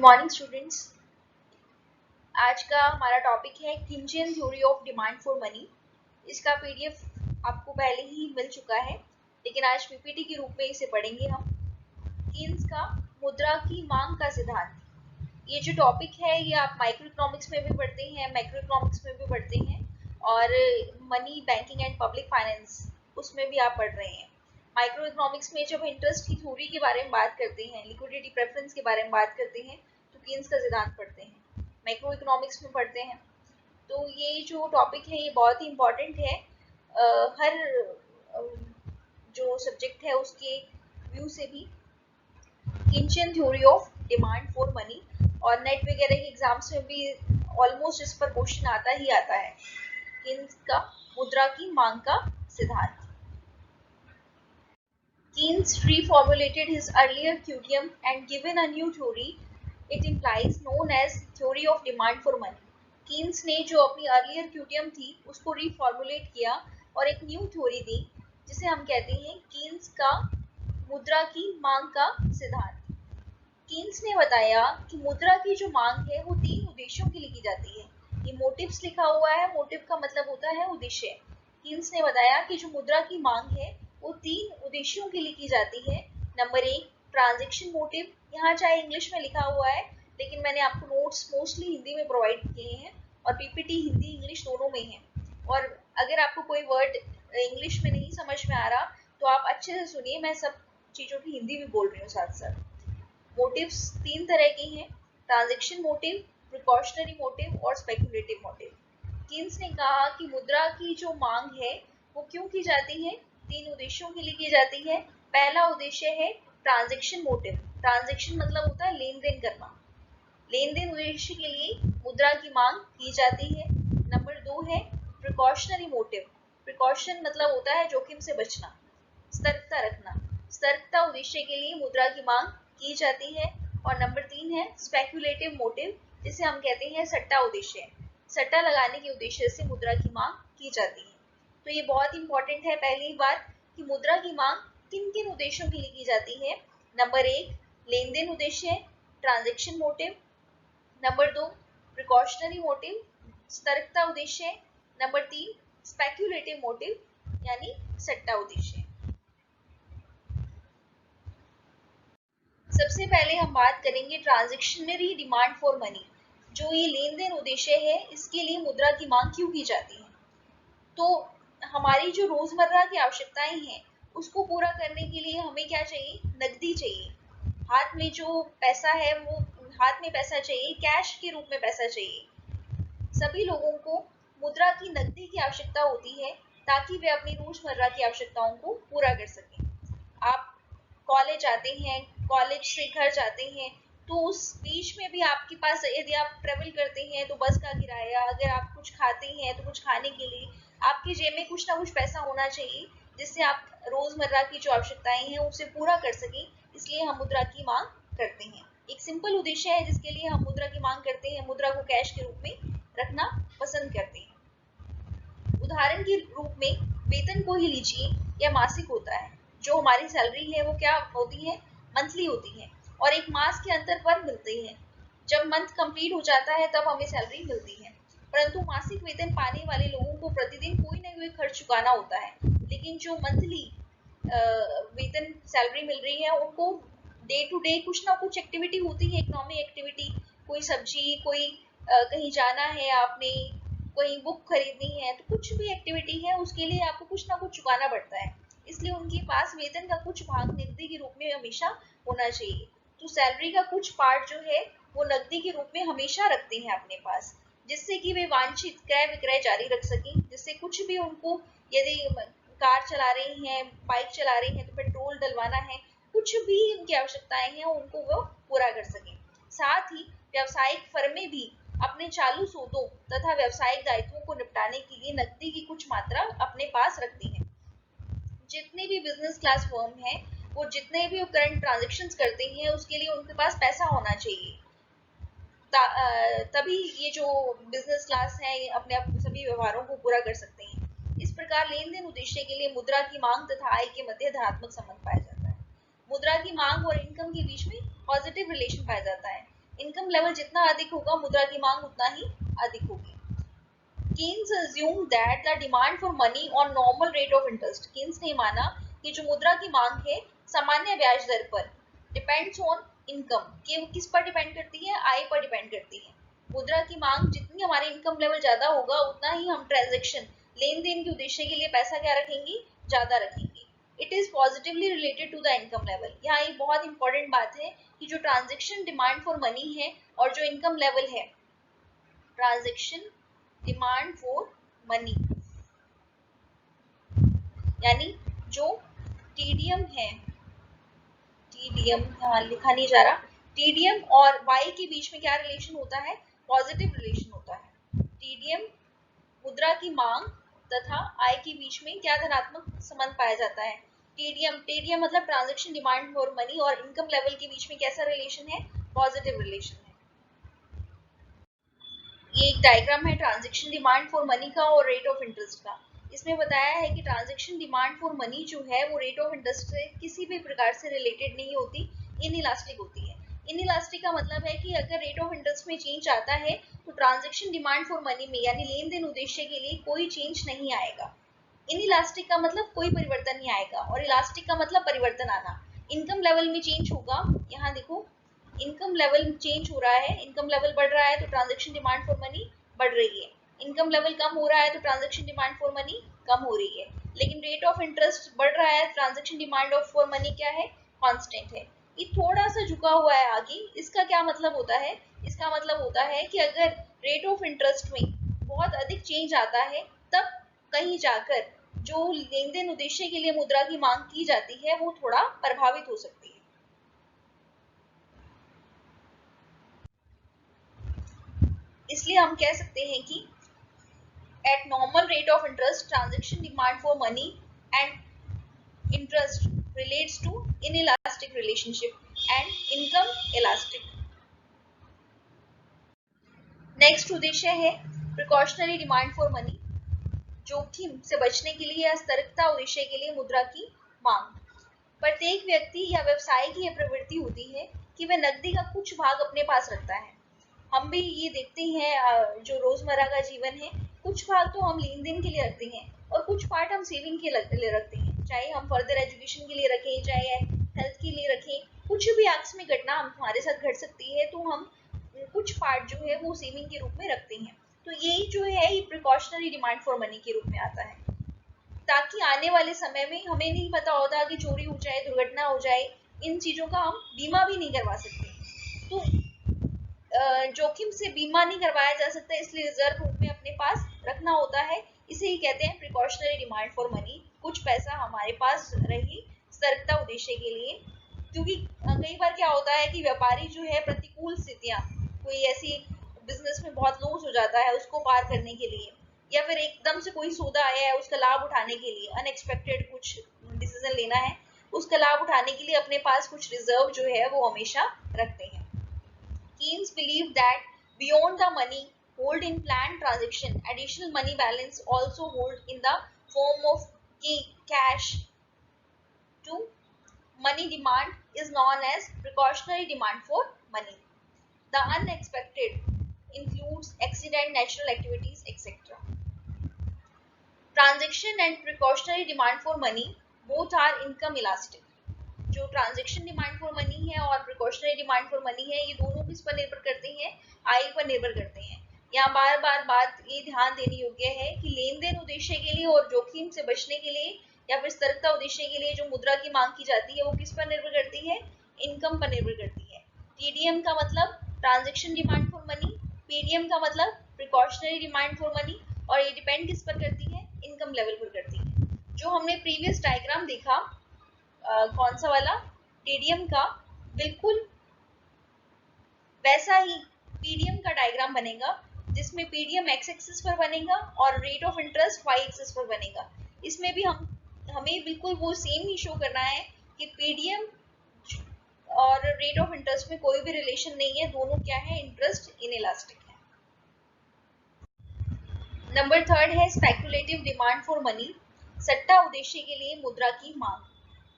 Morning students. आज का हमारा टॉपिक है Keynesian theory of demand for money. इसका पीडीएफ आपको पहले ही मिल चुका है, लेकिन आज पीपीटी के रूप में इसे पढ़ेंगे हम। कीन्स का मुद्रा की मांग का सिद्धांत। ये जो टॉपिक है ये आप माइक्रो इकोनॉमिक्स में भी पढ़ते हैं, मैक्रो इकोनॉमिक्स में भी पढ़ते हैं और money, banking and public finance उसमें भी आप पढ़ रहे हैं। माइक्रो इकोनॉमिक्स में जब इंटरेस्ट की थ्योरी के बारे में बात करते हैं, लिक्विडिटी प्रेफरेंस के बारे में बात करते हैं तो कीन्स का सिद्धांत पढ़ते हैं। मैक्रो इकोनॉमिक्स में पढ़ते हैं। तो ये जो टॉपिक है ये बहुत ही इम्पॉर्टेंट है। हर जो सब्जेक्ट है उसके व्यू से भी। Keynesian theory of demand for money, और नेट वगैरह के एग्जाम्स में भी ऑलमोस्ट इस पर क्वेश्चन आता ही आता है। कीन्स का मुद्रा की मांग का सिद्धांत। Keynes reformulated his earlier QTM and given a new theory it implies known as theory of demand for money. Keynes ने जो अपनी अर्लियर क्यूटीएम थी उसको रिफॉर्मुलेट किया और एक न्यू थ्योरी दी जिसे हम कहते हैं कीन्स का मुद्रा की मांग का सिद्धांत। कीन्स ने बताया कि मुद्रा की जो मांग है वो तीन उद्देश्यों के लिए की जाती है। ये मोटिव्स लिखा हुआ है, मोटिव का मतलब होता है उद्देश्य। कीन्स ने बताया कि जो मुद्रा की मांग है वो तीन उद्देश्यों के लिए की जाती है। नंबर एक, ट्रांजैक्शन मोटिव। यहाँ चाहे इंग्लिश में लिखा हुआ है लेकिन मैंने आपको नोट्स मोस्टली हिंदी में प्रोवाइड किए हैं और पीपीटी हिंदी इंग्लिश दोनों में है। और अगर आपको कोई वर्ड इंग्लिश में नहीं समझ में आ रहा तो आप अच्छे से सुनिए, मैं सब चीज़ों की हिंदी भी बोल रही हूँ साथ साथ। मोटिव्स तीन तरह के हैं, ट्रांजैक्शन मोटिव, प्रिकॉशनरी मोटिव और स्पेकुलेटिव मोटिव। कीन्स ने कहा कि मुद्रा की जो मांग है वो क्यों की जाती है, तीन उद्देश्यों के लिए की जाती है। पहला उद्देश्य है ट्रांजैक्शन मोटिव। ट्रांजैक्शन मतलब होता है लेन देन करना। लेन देन उद्देश्य के लिए मुद्रा की मांग की जाती है। नंबर दो है प्रिकॉशनरी मोटिव। प्रिकॉशन मतलब होता है जोखिम से बचना, सतर्कता रखना। सतर्कता उद्देश्य के लिए मुद्रा की मांग की जाती है। और नंबर तीन है स्पेकुलेटिव मोटिव, जिसे हम कहते हैं सट्टा उद्देश्य। सट्टा लगाने के उद्देश्य से मुद्रा की मांग की जाती है। तो ये बहुत इंपॉर्टेंट है पहली बार कि मुद्रा की मांग किन किन उद्देश्यों के लिए की जाती है। नंबर एक, लेन देन उद्देश्य, ट्रांजैक्शन मोटिव। नंबर दो, प्रिकॉशनरी मोटिव, सतर्कता उद्देश्य। नंबर तीन, स्पेक्युलेटिव मोटिव यानी सट्टा उद्देश्य। सबसे पहले हम बात करेंगे ट्रांजैक्शनरी डिमांड फॉर मनी। जो ये लेन देन उद्देश्य है इसके लिए मुद्रा की मांग क्यों की जाती है। तो हमारी जो रोजमर्रा की आवश्यकताएं हैं उसको पूरा करने के लिए हमें क्या चाहिए, नकदी चाहिए। हाथ में जो पैसा है वो हाथ में पैसा चाहिए, कैश के रूप में पैसा चाहिए। सभी लोगों को मुद्रा की, नकदी की आवश्यकता होती है ताकि वे अपनी रोजमर्रा की आवश्यकताओं को पूरा कर सकें। आप कॉलेज आते हैं, कॉलेज से घर जाते हैं, तो उस बीच में भी आपके पास, यदि आप ट्रेवल करते हैं तो बस का किराया, अगर आप कुछ खाते हैं तो कुछ खाने के लिए आपकी जेब में कुछ ना कुछ पैसा होना चाहिए जिससे आप रोजमर्रा की जो आवश्यकताएं हैं उसे पूरा कर सकें। इसलिए हम मुद्रा की मांग करते हैं। एक सिंपल उद्देश्य है जिसके लिए हम मुद्रा की मांग करते हैं, मुद्रा को कैश के रूप में रखना पसंद करते हैं। उदाहरण के रूप में वेतन को ही लीजिए, यह मासिक होता है। जो हमारी सैलरी है वो क्या होती है, मंथली होती है और एक मास के अंतर पर मिलती है। जब मंथ कंप्लीट हो जाता है तब हमें सैलरी मिलती है। परंतु मासिक वेतन पाने वाले लोगों को प्रतिदिन कोई ना कोई खर्च चुकाना होता है, लेकिन जो मंथली वेतन सैलरी मिल रही है उनको डे टू डे कुछ ना कुछ एक्टिविटी होती है, इकोनॉमिक एक्टिविटी, कोई सब्जी, कोई कहीं जाना है आपने, कोई बुक खरीदनी है, तो कुछ भी एक्टिविटी है उसके लिए आपको कुछ ना कुछ चुकाना पड़ता है। इसलिए उनके पास वेतन का कुछ भाग नकदी के रूप में हमेशा होना चाहिए। तो सैलरी का कुछ पार्ट जो है वो नकदी के रूप में हमेशा रखते हैं अपने पास, जिससे कि वे वांछित क्रय विक्रय जारी रख सकें। जिससे कुछ भी उनको, यदि कार चला रही हैं, बाइक चला रही हैं तो पेट्रोल डलवाना है, कुछ भी उनकी आवश्यकताएं हैं उनको वो पूरा कर सकें। साथ ही व्यावसायिक फर्में भी अपने चालू सौदों तथा व्यावसायिक दायित्वों को निपटाने के लिए नकदी की कुछ मात्रा अपने पास रखती हैं। जितने भी बिजनेस क्लास फर्म है वो जितने भी करंट ट्रांजेक्शन्स करते हैं उसके लिए उनके पास पैसा होना चाहिए, तभी ये जो बिजनेस क्लास है ये अपने सभी व्यवहारों को पूरा कर सकते हैं। इस प्रकार लेन देन उद्देश्य के लिए मुद्रा की मांग तथा आय के मध्य धनात्मक संबंध पाया जाता है। मुद्रा की मांग और इनकम के बीच में पॉजिटिव रिलेशन पाया जाता है। इनकम लेवल जितना अधिक होगा मुद्रा की मांग उतना ही अधिक होगी। Keynes assumed that the demand for money on normal rate of interest, Keynes ने माना कि जो मुद्रा की मांग है सामान्य ब्याज दर पर, डिपेंड्स ऑन इनकम, कि वो किस पर डिपेंड करती है, आय पर डिपेंड करती है। मुद्रा की मांग जितनी हमारे इनकम लेवल ज्यादा होगा उतना ही हम ट्रांजेक्शन लेन देन के उद्देश्य के लिए पैसा क्या रखेंगे, ज्यादा रखेंगे। It is positively related to the income level. यहाँ एक बहुत इंपॉर्टेंट बात है कि जो ट्रांजेक्शन डिमांड फॉर मनी है और जो इनकम लेवल है, ट्रांजेक्शन डिमांड फॉर मनी यानी जो टीडीएम है, टीडीएम यहाँ लिखा नहीं जा रहा, टीडीएम और वाई के बीच में क्या रिलेशन होता है, पॉजिटिव रिलेशन होता है। टीडीएम मुद्रा की मांग तथा आय के बीच में क्या धनात्मक संबंध पाया जाता है। टीडीएम मतलब ट्रांजैक्शन डिमांड फॉर मनी और इनकम लेवल के बीच में कैसा रिलेशन है, पॉजिटिव रिलेशन है। ये एक डायग्राम है ट्रांजैक्शन डिमांड फॉर मनी का और रेट ऑफ इंटरेस्ट का। इसमें बताया है कि ट्रांजैक्शन डिमांड फॉर मनी जो है वो रेट ऑफ इंटरेस्ट से किसी भी प्रकार से रिलेटेड नहीं होती, इनइलास्टिक होती है। इनइलास्टिक का मतलब है कि अगर रेट ऑफ इंटरेस्ट में चेंज आता है तो ट्रांजैक्शन डिमांड फॉर मनी में यानी लेन देन उद्देश्य के लिए कोई चेंज नहीं आएगा। इनइलास्टिक का मतलब कोई परिवर्तन नहीं आएगा और इलास्टिक का मतलब परिवर्तन आना। इनकम लेवल में चेंज होगा, यहाँ देखो इनकम लेवल चेंज हो रहा है, इनकम लेवल बढ़ रहा है तो ट्रांजैक्शन डिमांड फॉर मनी बढ़ रही है। इनकम लेवल कम हो रहा है तो ट्रांजैक्शन डिमांड फॉर मनी कम हो रही है। लेकिन रेट ऑफ इंटरेस्ट बढ़ रहा है, transaction demand of for money क्या है, कांस्टेंट है। ये थोड़ा सा झुका हुआ है आगे। इसका क्या मतलब होता है, इसका मतलब होता है कि अगर रेट ऑफ इंटरेस्ट में बहुत अधिक चेंज आता है तब कहीं जाकर जो लेन देन उद्देश्य के लिए मुद्रा की मांग की जाती है वो थोड़ा प्रभावित हो सकती है। इसलिए हम कह सकते हैं कि at normal rate of interest transaction demand for money and interest relates to inelastic relationship and income elastic. Next उद्देश्य है प्रिकॉशनरी डिमांड फॉर मनी, जोखिम से बचने के लिए या सतर्कता उद्देश्य के लिए मुद्रा की मांग। प्रत्येक व्यक्ति या व्यवसाय की यह प्रवृत्ति होती है कि वह नकदी का कुछ भाग अपने पास रखता है। हम भी ये देखते हैं जो रोजमर्रा का जीवन है, कुछ भाग तो हम लेन देन के लिए रखते हैं और कुछ पार्ट हम सेविंग के लिए रखते हैं, चाहे हम फर्दर एजुकेशन के लिए रखें, चाहे हेल्थ के लिए रखें। कुछ भी आकस्मिक घटना हमारे साथ घट सकती है तो हम कुछ पार्ट जो है वो सेविंग के रूप में रखते हैं। तो यही जो है ये प्रिकॉशनरी डिमांड फॉर मनी के रूप में आता है, ताकि आने वाले समय में हमें नहीं पता होता कि चोरी हो जाए, दुर्घटना हो जाए, इन चीजों का हम बीमा भी नहीं करवा सकते। तो जोखिम से बीमा नहीं करवाया जा सकता, इसलिए रिजर्व रूप में अपने पास रखना होता है। इसे ही कहते हैं प्रिकॉशनरी डिमांड फॉर मनी। कुछ पैसा हमारे पास रहे सतर्कता उद्देश्य के लिए, क्योंकि कई बार क्या होता है कि व्यापारी जो है प्रतिकूल स्थितियां, कोई ऐसी बिजनेस में बहुत लॉस हो जाता है, उसको पार करने के लिए या फिर एकदम से कोई सौदा आया है उसका लाभ उठाने के लिए, अनएक्सपेक्टेड कुछ डिसीजन लेना है, उसका लाभ उठाने के लिए अपने पास कुछ रिजर्व जो है वो हमेशा रखते हैं। Keynes believed that beyond the money hold in planned transaction, additional money balance also hold in the form of cash to money demand is known as precautionary demand for money. The unexpected includes accident, natural activities, etc. Transaction and precautionary demand for money both are income elastic. जो transaction demand for money है और precautionary demand for money है, ये दोनों किस पर निर्भर करते हैं, आय पर निर्भर करते हैं। यहाँ बार बार बात ये ध्यान देने योग्य है कि लेन देन उद्देश्य के लिए और जोखिम से बचने के लिए या फिर सतर्कता उद्देश्य के लिए जो मुद्रा की मांग की जाती है वो किस पर निर्भर करती है, इनकम पर निर्भर करती है। टीडीएम का मतलब transaction demand for money, PDM का मतलब प्रिकॉशनरी डिमांड फॉर मनी, और ये डिपेंड किस पर करती है, इनकम लेवल पर करती है। जो हमने प्रीवियस डायग्राम देखा कौन सा वाला, टीडीएम का, बिल्कुल वैसा ही पीडीएम का डायग्राम बनेगा, जिसमें पीडीएम एक्स एक्सिस पर बनेगा और rate of interest Y axis पर बनेगा। इसमें भी हमें बिल्कुल वो सेम ही शो करना है कि पीडीएम और रेट ऑफ इंटरेस्ट में कोई भी रिलेशन नहीं है, दोनों क्या है, इंटरेस्ट इनइलास्टिक है। नंबर 3 है स्पेकुलेटिव डिमांड फॉर मनी, सट्टा उद्देश्य के लिए मुद्रा की मांग।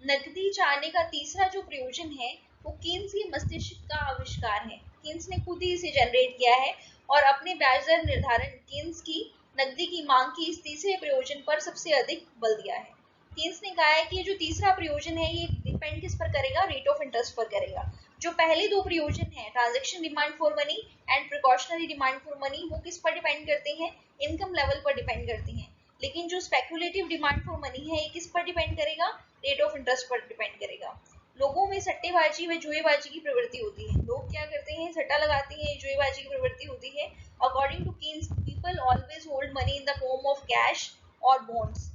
नकदी चाहने का तीसरा जो प्रयोजन है वो कीन्स मस्तिष्क का आविष्कार है। कीन्स ने खुद ही इसे जनरेट किया है और अपने ब्याज दर निर्धारण कीन्स की नकदी की मांग की इस तीसरे प्रयोजन पर सबसे अधिक बल दिया है। कीन्स ने कहा है कि ये जो तीसरा प्रयोजन है ये डिपेंड किस पर करेगा, रेट ऑफ इंटरेस्ट पर करेगा। जो पहले दो प्रयोजन है, transaction demand for money and precautionary demand for money, वो किस पर डिपेंड करते हैं, इनकम लेवल पर डिपेंड करते हैं। लेकिन जो स्पेकुलेटिव डिमांड फॉर मनी है ये किस पर डिपेंड करेगा, रेट ऑफ इंटरेस्ट पर डिपेंड करेगा। लोगों में सट्टेबाजी व जुएबाजी की प्रवृत्ति होती है। लोग क्या करते हैं, सट्टा लगाते हैं, जुएबाजी की प्रवृत्ति होती है। According to Keynes, people always hold money in the form of cash और बॉन्ड्स।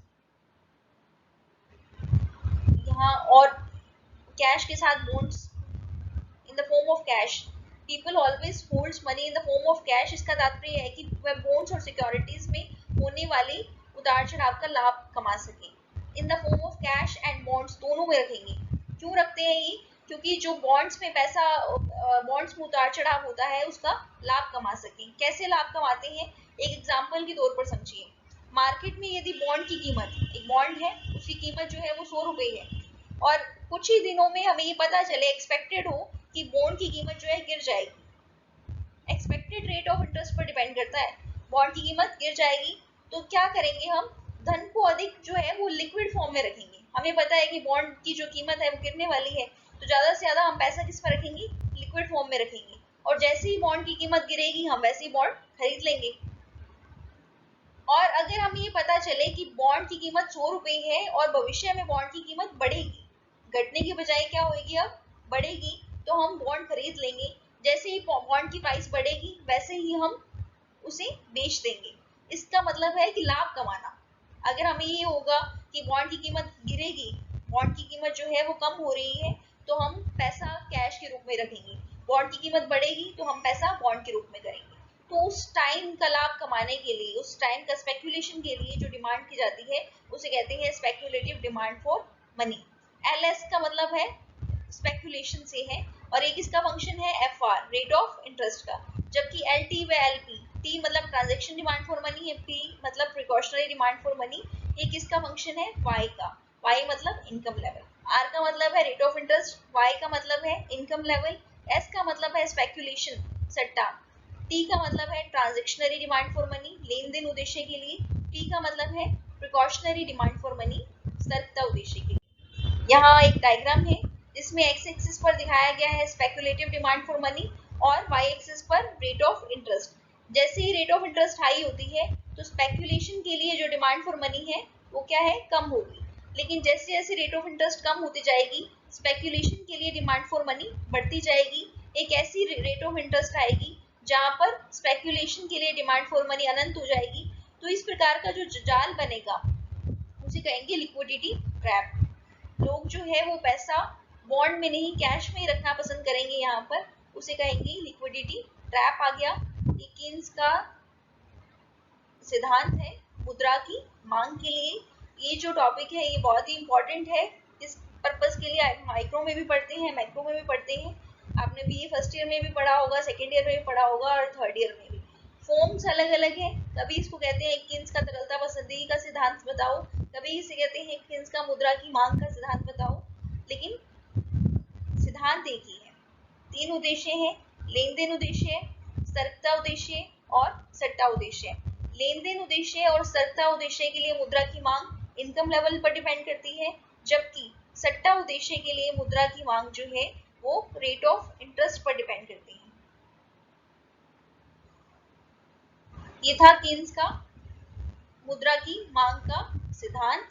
यहाँ और कैश के साथ bonds in the form of cash, people always holds money in the form of cash. इसका तात्पर्य है कि वह बॉन्ड्स और सिक्योरिटीज में होने वाली उतार चढ़ाव का लाभ कमा सके। इन the form of cash and bonds दोनों में रखेंगे। क्यों रखते हैं ये, क्योंकि जो बॉन्ड्स में पैसा, बॉन्ड्स में उतार चढ़ाव होता है उसका लाभ कमा सके। कैसे लाभ कमाते हैं, एक एग्जांपल के तौर पर समझिए। मार्केट में यदि बॉन्ड की कीमत, एक बॉन्ड है उसकी कीमत जो है वो 100 रुपए है और कुछ ही दिनों में हमें ये पता चले, एक्सपेक्टेड हो कि बॉन्ड की कीमत जो है गिर जाएगी। एक्सपेक्टेड रेट ऑफ इंटरेस्ट पर डिपेंड करता है, बॉन्ड की कीमत गिर जाएगी तो क्या करेंगे हम, धन को अधिक जो है वो लिक्विड फॉर्म में रखेंगे। हमें पता है कि बॉन्ड की जो कीमत है वो गिरने वाली है तो ज्यादा से ज्यादा हम पैसा किस पर रखेंगे, लिक्विड फॉर्म में रखेंगे। और जैसे ही बॉन्ड की कीमत गिरेगी हम वैसे ही बॉन्ड खरीद लेंगे। और अगर हमें ये पता चले कि बॉन्ड की कीमत 100 रुपए है और भविष्य में बॉन्ड की कीमत बढ़ेगी, घटने की बजाय क्या होगी, अब बढ़ेगी, तो हम बॉन्ड खरीद लेंगे। जैसे ही बॉन्ड की प्राइस बढ़ेगी वैसे ही हम उसे बेच देंगे। इसका मतलब है कि लाभ कमाना। अगर हमें ये होगा कि बॉन्ड की कीमत गिरेगी, बॉन्ड की कीमत जो है वो कम हो रही है, तो हम पैसा कैश के रूप में रखेंगे। बॉन्ड की कीमत बढ़ेगी तो हम पैसा बॉन्ड के रूप में करेंगे। तो उस टाइम का लाभ कमाने के लिए, उस टाइम का स्पेकुलेशन के लिए जो डिमांड की जाती है उसे कहते हैं speculative demand for money. LS का मतलब है स्पेकुलेशन से है और एक इसका फंक्शन है एफआर, रेट ऑफ इंटरेस्ट का। जबकि एलटी व एलपी, टी मतलब ट्रांजैक्शन डिमांड फॉर मनी है, पी मतलब प्रिकॉशनरी डिमांड फॉर मनी, ये किसका फंक्शन है, वाई का। वाई मतलब इनकम लेवल, आर का मतलब है रेट ऑफ इंटरेस्ट, वाई का मतलब है इनकम लेवल, एस का मतलब है स्पेकुलेशन, सट्टा, टी का मतलब है ट्रांजैक्शनरी डिमांड फॉर मनी, लेन देन उद्देश्य के लिए, टी का मतलब है प्रिकॉशनरी डिमांड फॉर मनी, सतर्कता उद्देश्य के लिए। यहाँ एक डायग्राम है जिसमें एक्स एक्सिस पर दिखाया गया है स्पेकुलेटिव डिमांड फॉर मनी और वाई एक्सिस पर रेट ऑफ इंटरेस्ट। जैसे ही रेट ऑफ इंटरेस्ट हाई होती है तो स्पेकुलेशन के लिए जो डिमांड फॉर मनी है वो क्या है, कम होगी। लेकिन जैसे जैसे रेट ऑफ इंटरेस्ट कम होती जाएगी स्पेकुलेशन के लिए डिमांड फॉर मनी बढ़ती जाएगी। एक ऐसी रेट ऑफ इंटरेस्ट आएगी जहां पर स्पेकुलेशन के लिए डिमांड फॉर मनी अनंत हो जाएगी। तो इस प्रकार का जो जाल बनेगा उसे कहेंगे लिक्विडिटी ट्रैप। लोग जो है वो पैसा बॉन्ड में नहीं कैश में ही रखना पसंद करेंगे, यहाँ पर उसे कहेंगे लिक्विडिटी ट्रैप आ गया। ये कीन्स का सिद्धांत है मुद्रा की मांग के लिए। ये जो टॉपिक है ये बहुत ही इंपॉर्टेंट है, इस पर्पस के लिए माइक्रो में भी पढ़ते हैं, मैक्रो में भी पढ़ते हैं। आपने बीए फर्स्ट ईयर में भी पढ़ा होगा, सेकेंड ईयर में भी पढ़ा होगा और थर्ड ईयर में भी। फॉर्म्स अलग अलग है, कभी इसको कहते हैं कीन्स का तरलता पसंदगी का सिद्धांत बताओ, कभी इसे कहते हैं कीन्स का मुद्रा की मांग का सिद्धांत बताओ, लेकिन सिद्धांत एक ही है। तीन उद्देश्य हैं, लेन देन उद्देश्य, सतर्कता उद्देश्य और सट्टा उद्देश्य। लेन देन उद्देश्य और सतर्कता उद्देश्य के लिए मुद्रा की मांग इनकम लेवल पर डिपेंड करती है, जबकि सट्टा उद्देश्य के लिए मुद्रा की मांग जो है वो रेट ऑफ इंटरेस्ट पर डिपेंड करती है। ये था कीन्स का मुद्रा की मांग का सिद्धांत।